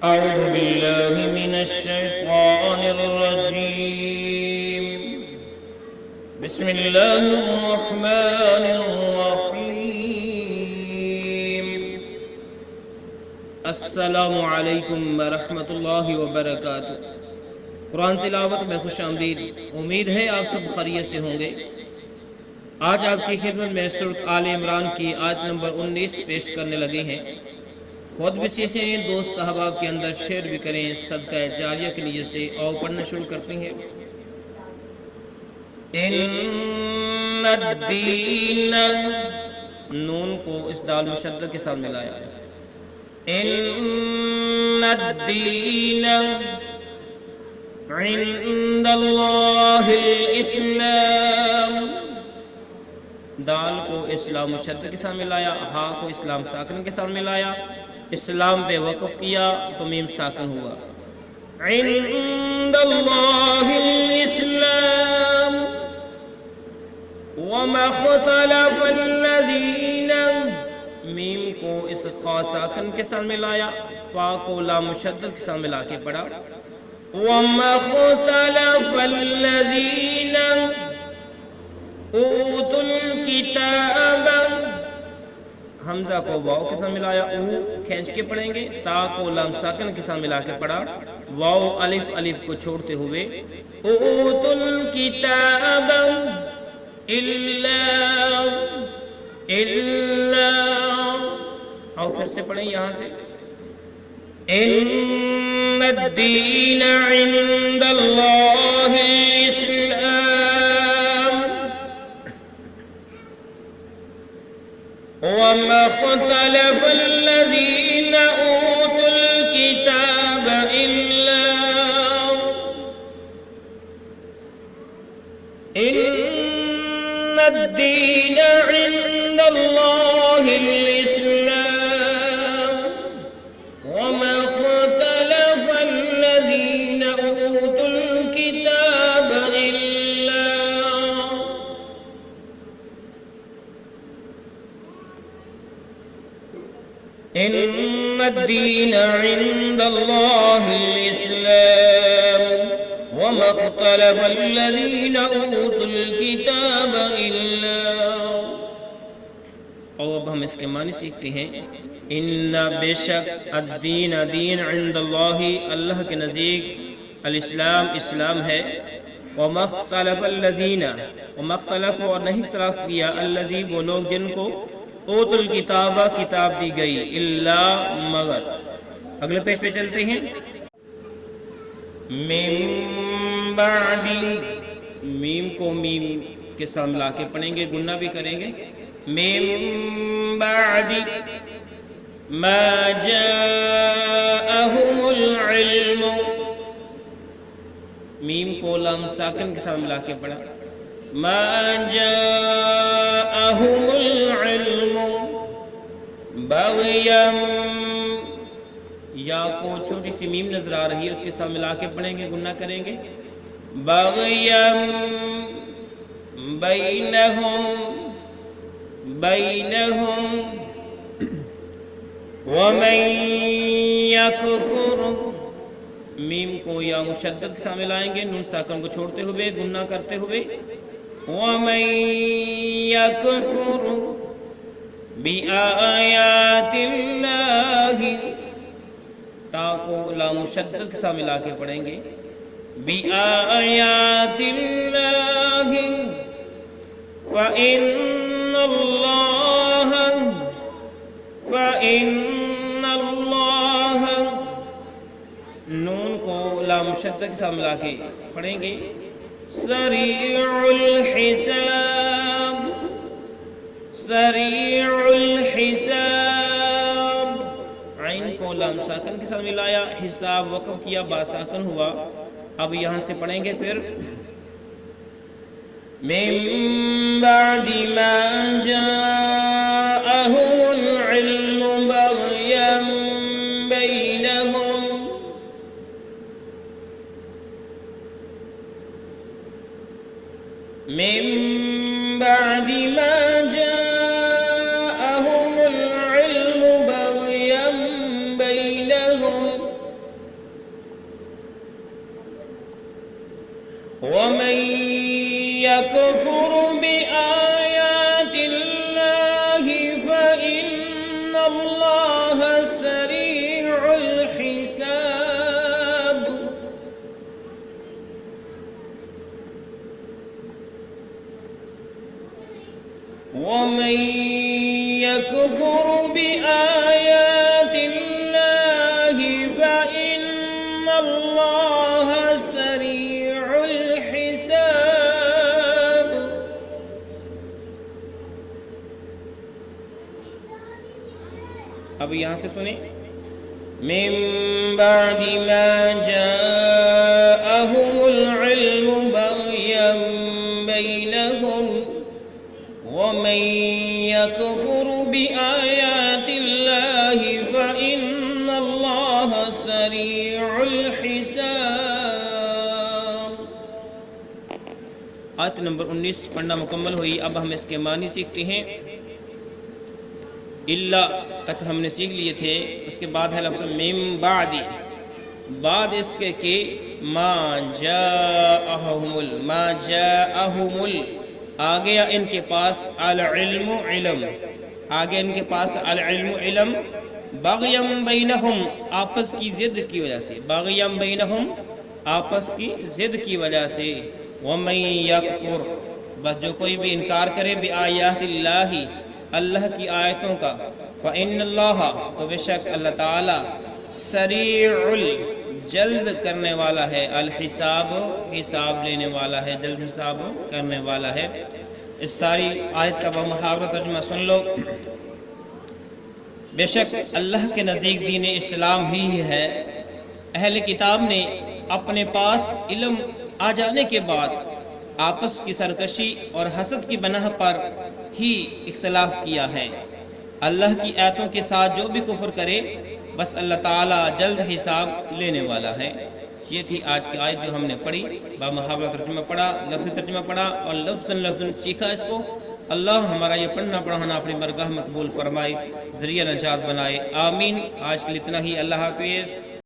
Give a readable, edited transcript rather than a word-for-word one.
أعوذ بالله من الشيطان الرجيم بسم الله الرحمن الرحيم السلام علیکم ورحمۃ اللہ وبرکاتہ۔ قرآن تلاوت میں خوش آمدید۔ امید ہے آپ سب خیریت سے ہوں گے۔ آج آپ کی خدمت میں سورۃ آل عمران کی آیت نمبر 19 پیش کرنے لگے ہیں۔ خود بھی سیکھیں، دوست احباب کے اندر شیئر بھی کریں، صدقہ جاریہ کے لیے سے اور پڑھنا شروع کرتے ہیں۔ ان الدین، نون کو اس دال مشدد کے ساتھ ملایا۔ ان الدین عند اللہ الاسلام، دال کو اسلام مشدد کے ساتھ ملایا، ہا کو اسلام ساکن کے ساتھ ملایا، اسلام پہ وقف کیا تو میم ساکن ہوا۔ عند اللہ الاسلام وما اختلف الذین، میم کو اس خا ساکن کے ساتھ ملایا، فا کو لام مشدد کے ساتھ ملا کے پڑھا۔ وما اختلف الذین اوتوا الکتاب، حمزہ کو واو کے ساتھ ملایا، او کھینچ کے پڑھیں گے، تا کو لام ساکن کے ساتھ ملا کے پڑھا، واو الف الف کو چھوڑتے ہوئے، اوتوا الکتاب الا، اور پھر سے پڑھیں یہاں سے، ان الدین عند اللہ الاسلام وما اختلف الذین اوتوا الکتاب الا، ان الدین عند اللہ الاسلام وما اختلف الذین اوتوا الکتاب الا، ان الدین عند اللہ الاسلام وما اختلف الذین اوتوا الکتاب الا، اور اب ہم اس کے معنی سیکھتے ہیں۔ ان بے شک الدین، دین عند اللہ، اللہ کے نزدیک، الاسلام اسلام ہے، وما اختلف الذین، وما اختلف اور نہیں اختلاف کیا، الذی وہ لوگ جن کو اوتوا الکتاب کتاب دی گئی، الا مگر۔ اگلے پیج پہ چلتے ہیں۔ من بعد، میم کو میم کے ساتھ ملا کے پڑھیں گے، گنہ بھی کریں گے۔ من بعد ما جاءهم العلم، میم کو لام ساکن کے ساتھ ملا کے پڑھا، ما جاءهم العلم بغیا، یا کو چھوٹی سی میم نظر آ رہی ہے، اس کے ساتھ ملا کے پڑھیں گے، گنہ کریں گے۔ بغیا بینہم، بینہم ومن یکفر، میم کو یا مشدد کے ساتھ ملائیں گے، نون ساکن کو چھوڑتے ہوئے، گنہ کرتے ہوئے، ومن یکفر بآیات اللہ، تا کو لام مشدد کے ساتھ ملا کے پڑھیں گے، بآیات اللہ فإن اللہ، فإن اللہ، نون کو لام مشدد کے ساتھ ملا کے پڑھیں گے، سریع الحساب، سریع الحساب، عین کو لام ساکن کے ساتھ ملایا، حساب وقف کیا، با ساکن ہوا۔ اب یہاں سے پڑھیں گے پھر، من بعد ما جاءهم العلم بغيا بينهم، من بعد ما جاءهم العلم بغيا بينهم يكفر بآيات الله فإن الله سريع الحساب ومن يكفر بآيات الله فإن الله سريع الحساب اب یہاں سے سنیں من بعد ما جاءهم العلم بغيا بينهم ومن يكفر بآيات الله فإن الله سريع الحساب. آیت نمبر 19 پڑھنا مکمل ہوئی. اب ہم اس کے معنی سیکھتے ہیں. اللہ تک ہم نے سیکھ لیے تھے. اس کے بعد ہے لفظ من بعد، بعد اس کے کہ ما جاءہم آ گیا ان کے پاس العلم علم، آ گیا ان کے پاس العلم علم، بغیم بینہم آپس کی ضد کی وجہ سے، بغیم بینہم آپس کی ضد کی وجہ سے، ومن یکفر بس جو کوئی بھی انکار کرے بآیات اللہ اللہ کی آیتوں کا، فإن اللہ تو بے شک اللہ تعالی سریع جلد کرنے والا ہے، الحساب حساب لینے والا ہے، جلد حساب کرنے والا ہے. اس ساری آیت کا بمحاورہ ترجمہ سن لو. بے شک اللہ کے نزدیک دین اسلام ہی ہے. اہل کتاب نے اپنے پاس علم آ جانے کے بعد آپس کی سرکشی اور حسد کی بنا پر ہی اختلاف کیا ہے. اللہ کی آیتوں کے ساتھ جو بھی کفر کرے بس اللہ تعالیٰ جلد حساب لینے والا ہے. یہ تھی آج کی آیت جو ہم نے پڑھی، بامحاورہ ترجمہ پڑھا، لفظ ترجمہ پڑھا اور لفظ سیکھا اس کو. اللہ ہمارا یہ پڑھنا پڑھانا اپنی برگاہ میں قبول فرمائے، ذریعہ نجات بنائے. آمین. آج کے لیے اتنا ہی. اللہ حافظ.